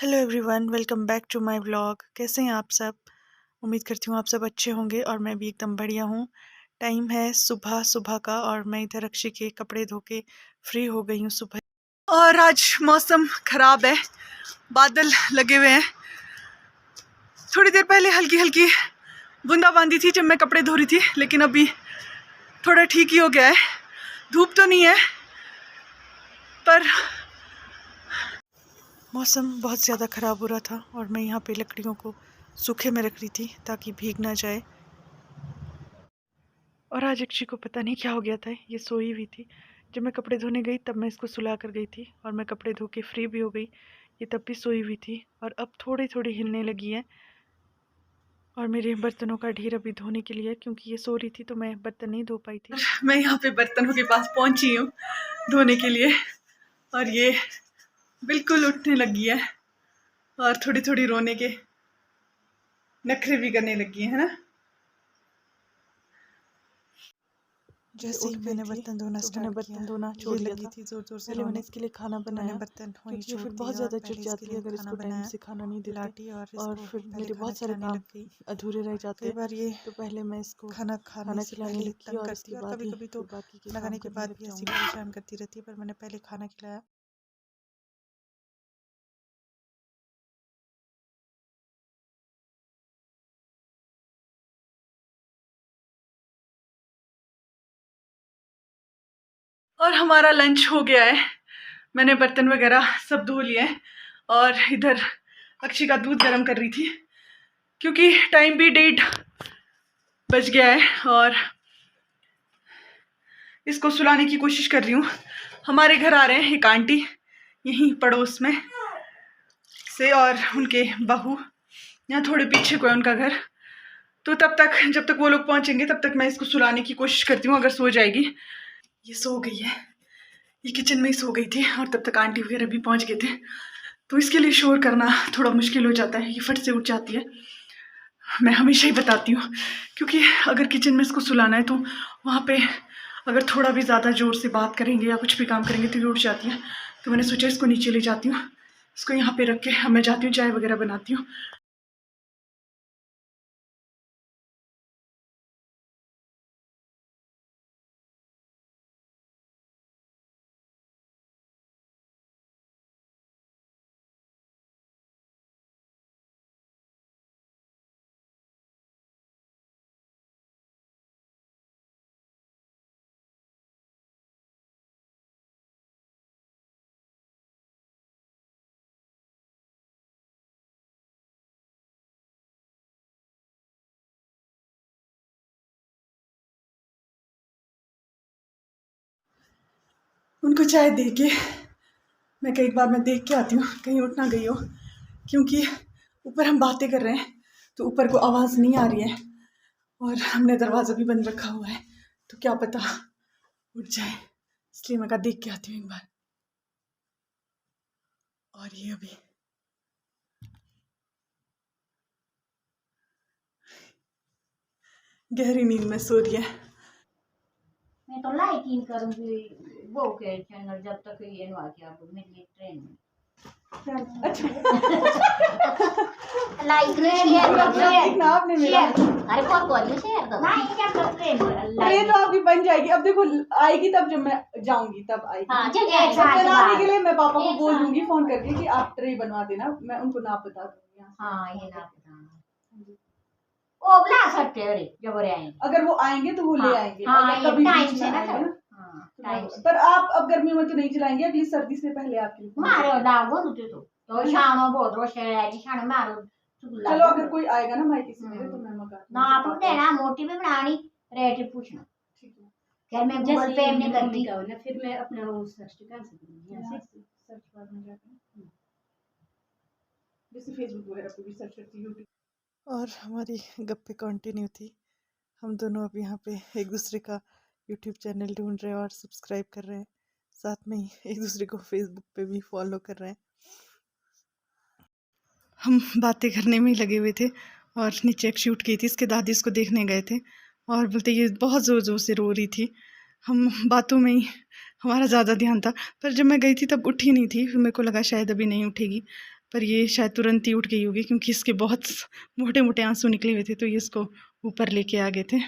Hello everyone, welcome back to my vlog. कैसे हैं आप सब? उम्मीद करती हूँ आप सब अच्छे होंगे और मैं भी एकदम बढ़िया हूँ। टाइम है सुबह सुबह का और मैं इधर अक्षय के कपड़े धो के फ्री हो गई हूँ सुबह। और आज मौसम ख़राब है, बादल लगे हुए हैं। थोड़ी देर पहले हल्की हल्की बूंदाबांदी थी जब मैं कपड़े धो रही थी, लेकिन अभी थोड़ा ठीक ही हो गया है। धूप तो नहीं है पर मौसम बहुत ज़्यादा ख़राब हो रहा था और मैं यहाँ पे लकड़ियों को सूखे में रख रही थी ताकि भीग ना जाए। और आज अक्षय को पता नहीं क्या हो गया था, ये सोई हुई थी। जब मैं कपड़े धोने गई तब मैं इसको सुला कर गई थी और मैं कपड़े धो के फ्री भी हो गई। ये तब भी सोई हुई थी और अब थोड़ी थोड़ी हिलने लगी है। और मेरे बर्तनों का ढेर अभी धोने के लिए, क्योंकि ये सो रही थी तो मैं बर्तन नहीं धो पाई थी। मैं यहाँ पे बर्तनों के पास पहुँची हूँ धोने के लिए और ये बिल्कुल उठने लगी है और थोड़ी थोड़ी रोने के नखरे भी करने लगी है ना। जैसे ही मैंने बर्तन धोना स्टार्ट किया, छोड़ लगी थी जोर जोर से। मैंने इसके लिए खाना बनाया, बर्तन क्योंकि ये फिर बहुत ज़्यादा चिढ़ जाती है अगर इसको टाइम से खाना नहीं देते। और फिर मेरे बहुत सारे काम अधूरे रह जाते हैं। बार ये तो पहले मैं इसको खाना खिलाने लगी और इसके बाद कभी कभी तो बाकी के लगाने के बाद भी ऐसी परेशान करती रहती है। पर मैंने पहले खाना खिलाया। और हमारा लंच हो गया है। मैंने बर्तन वगैरह सब धो लिए हैं और इधर अक्षय का दूध गर्म कर रही थी, क्योंकि टाइम भी 1:30 बज गया है और इसको सुलाने की कोशिश कर रही हूँ। हमारे घर आ रहे हैं एक आंटी यहीं पड़ोस में से और उनके बहू, यहाँ थोड़े पीछे को है उनका घर। तो तब तक जब तक वो लोग पहुँचेंगे तब तक मैं इसको सुलाने की कोशिश करती हूँ, अगर सो जाएगी। ये सो गई है, ये किचन में ही सो गई थी और तब तक आंटी वगैरह भी पहुँच गए थे। तो इसके लिए शोर करना थोड़ा मुश्किल हो जाता है, ये फट से उठ जाती है। मैं हमेशा ही बताती हूँ, क्योंकि अगर किचन में इसको सुलाना है तो वहाँ पे अगर थोड़ा भी ज़्यादा ज़ोर से बात करेंगे या कुछ भी काम करेंगे तो ये उठ जाती है। तो मैंने सोचा इसको नीचे ले जाती हूँ, इसको यहाँ पे रख के मैं जाती हूँ चाय वगैरह बनाती हूँ। उनको चाय दे के मैं कई बार मैं देख के आती हूँ कहीं उठ ना गई हो, क्योंकि ऊपर हम बातें कर रहे हैं तो ऊपर को आवाज़ नहीं आ रही है और हमने दरवाज़ा भी बंद रखा हुआ है, तो क्या पता उठ जाए, इसलिए मैं कहा देख के आती हूँ एक बार। और ये अभी गहरी नींद में सो रही है। मैं तो लाइक इन करूंगी वो के चैनल जब तक ये नो आके आप मेरी ट्रेन में अच्छा लाइक शेयर आपने मेरा अरे बहुत बहुत शेयर दो नहीं क्या करते हैं ये तो आपकी बन जाएगी। अब देखो आएगी तब जब मैं जाऊंगी तब आएगी। हाँ चल जाएगा बनाने के लिए मैं पापा को बोल दूंगी फोन करके कि आप ट्रे बनवा देना, मैं उनको नाप बता दूंगी। हाँ ये नाप बताना ओ बुला सकते हो रे जब वो आएंगे, अगर वो आएंगे तो वो ले आएंगे। हाँ अगर कभी टाइम से ना टाइम से। पर आप अब गर्मी में तो नहीं चलाएंगे, अगली सर्दी से पहले आपके लिए मारो दागो तो शानो बहुत रोशे आएगी शानो मारो। चलो अगर कोई आएगा ना माइकी से मेरे तो मैं मंगा ना आप देना मोटी भी बनानी रेट पूछना। ठीक है, क्या मैं गूगल पे में करती का ना फिर मैं अपना वो सर्च कर सकती हूँ सर्च बार में जाकर जैसे फेसबुक वगैरह पे भी सर्च करती यूट्यूब। और हमारी गप्पे कंटिन्यू थी। हम दोनों अब यहाँ पे एक दूसरे का यूट्यूब चैनल ढूंढ रहे हैं और सब्सक्राइब कर रहे हैं, साथ में ही एक दूसरे को फेसबुक पे भी फॉलो कर रहे हैं। हम बातें करने में ही लगे हुए थे और नीचे एक शूट की थी, इसके दादी इसको देखने गए थे और बोलते ये बहुत ज़ोर ज़ोर से रो रही थी। हम बातों में ही हमारा ज़्यादा ध्यान था, पर जब मैं गई थी तब उठी नहीं थी, फिर मेरे को लगा शायद अभी नहीं उठेगी। पर ये शायद तुरंत ही उठ गई होगी क्योंकि इसके बहुत मोटे मोटे आंसू निकले हुए थे, तो ये इसको ऊपर लेके आ गए थे।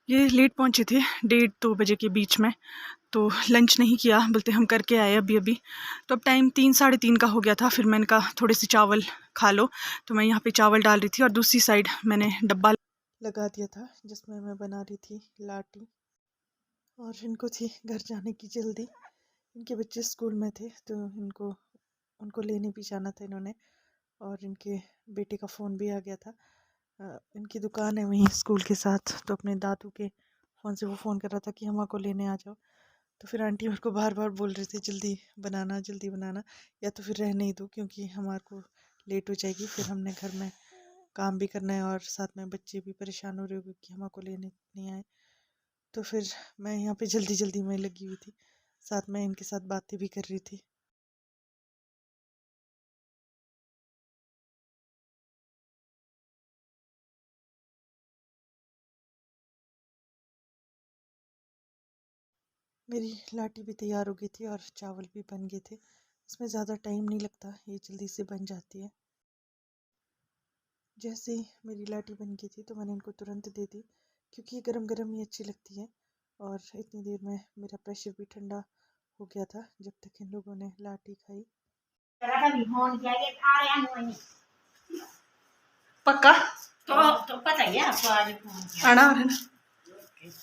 ये लेट पहुँचे थे 1:30-2 बजे के बीच में, तो लंच नहीं किया, बोलते हम करके आए अभी अभी। तो अब टाइम 3-3:30 का हो गया था। फिर मैंने कहा थोड़े से चावल खा लो, तो मैं यहाँ पे चावल डाल रही थी और दूसरी साइड मैंने डब्बा लगा दिया था जिसमें मैं बना रही थी लाटी। और इनको थी घर जाने की जल्दी, इनके बच्चे स्कूल में थे तो उनको लेने भी जाना था इन्होंने। और इनके बेटे का फ़ोन भी आ गया था। इनकी दुकान है वहीं स्कूल के साथ, तो अपने दादू के फ़ोन से वो फ़ोन कर रहा था कि हमा को लेने आ जाओ। तो फिर आंटी मेरे को बार बार बोल रहे थे जल्दी बनाना, या तो फिर रहने ही दो क्योंकि हमारे को लेट हो जाएगी। फिर हमने घर में काम भी करना है और साथ में बच्चे भी परेशान हो रहे होंगे कि हमा को लेने नहीं आए। तो फिर मैं यहाँ पे जल्दी में लगी हुई थी, साथ में इनके साथ बातें भी कर रही थी। मेरी लाटी भी तैयार हो गई थी और चावल भी बन गए थे। इसमें ज़्यादा टाइम नहीं लगता, ये जल्दी से बन जाती है। जैसे ही मेरी लाटी बन गई थी तो मैंने इनको तुरंत दे दी क्योंकि गरम गरम ही अच्छी लगती है। और इतनी देर में मेरा प्रेशर भी ठंडा हो गया था जब तक इन लोगों ने लाटी खाई। पक्का तो पता ही है आपको, आज फोन किया। आना है ना,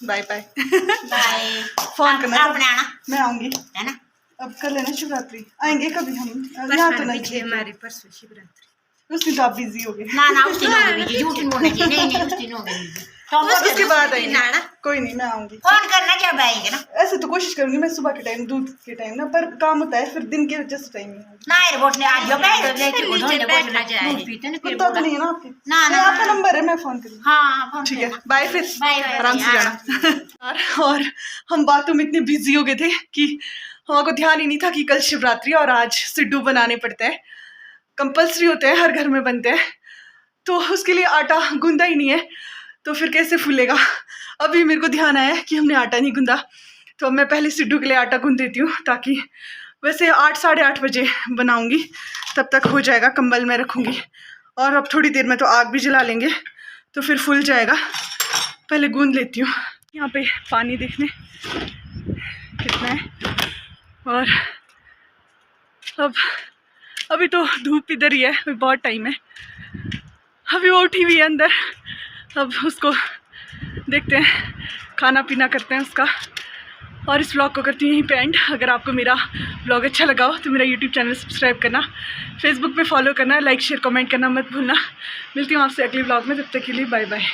बाय बाय बाय। फोन करना अपने आना, मैं आऊंगी है ना। अब कर लेना, शिवरात्रि आएंगे कभी हम। यहाँ तो नहीं, हमारी परसों शिवरात्रि। उस दिन तो आप बिजी हो गए। ना उस दिन हो गई, झूठ नहीं बोलना चाहिए। नहीं उस दिन हो गई, तो उसके बाद आएंगे। ना कोई नहीं, मैं आऊंगी। फोन करना जब आएंगे ना। ऐसे तो कोशिश करूंगी मैं सुबह के टाइम, दूध के टाइम ना, पर काम होता है फिर दिन के जस्ट टाइम में। ना एयरपोर्ट ने आज जो कहे लेके वो धोने बैठना जाए। दूध पीते ना फिर कुत्ता तो नहीं है ना आपके? ना नहीं, आपका नंबर है, मैं फोन करूंगी। हाँ फोन ठीक है, करना। बाय फिर। बाय आराम से जाना। और हम बातों में इतने बिजी हो गए थे कि हमारे को ध्यान ही नहीं था कि कल शिवरात्रि और आज सिड्डू बनाने पड़ते हैं, कंपल्सरी होते हैं, हर घर में बनते हैं। तो उसके लिए आटा गूंदा ही नहीं है, तो फिर कैसे फूलेगा। अभी मेरे को ध्यान आया कि हमने आटा नहीं गूंदा, तो अब मैं पहले सिड्डू के लिए आटा गूंद देती हूँ, ताकि वैसे 8-8:30 बजे बनाऊंगी, तब तक हो जाएगा। कंबल में रखूँगी और अब थोड़ी देर में तो आग भी जला लेंगे तो फिर फूल जाएगा। पहले गूंद लेती हूँ। यहाँ पे पानी देखने कितना है। और अब अभी तो धूप इधर ही है, अभी बहुत टाइम है। अभी वो उठी हुई है अंदर, अब उसको देखते हैं, खाना पीना करते हैं उसका। और इस व्लॉग को करती हूँ यहीं पे एंड। अगर आपको मेरा व्लॉग अच्छा लगा हो तो मेरा यूट्यूब चैनल सब्सक्राइब करना, फेसबुक पे फॉलो करना, लाइक शेयर कमेंट करना मत भूलना। मिलती हूँ आपसे अगले व्लॉग में, तब तक के लिए बाय बाय।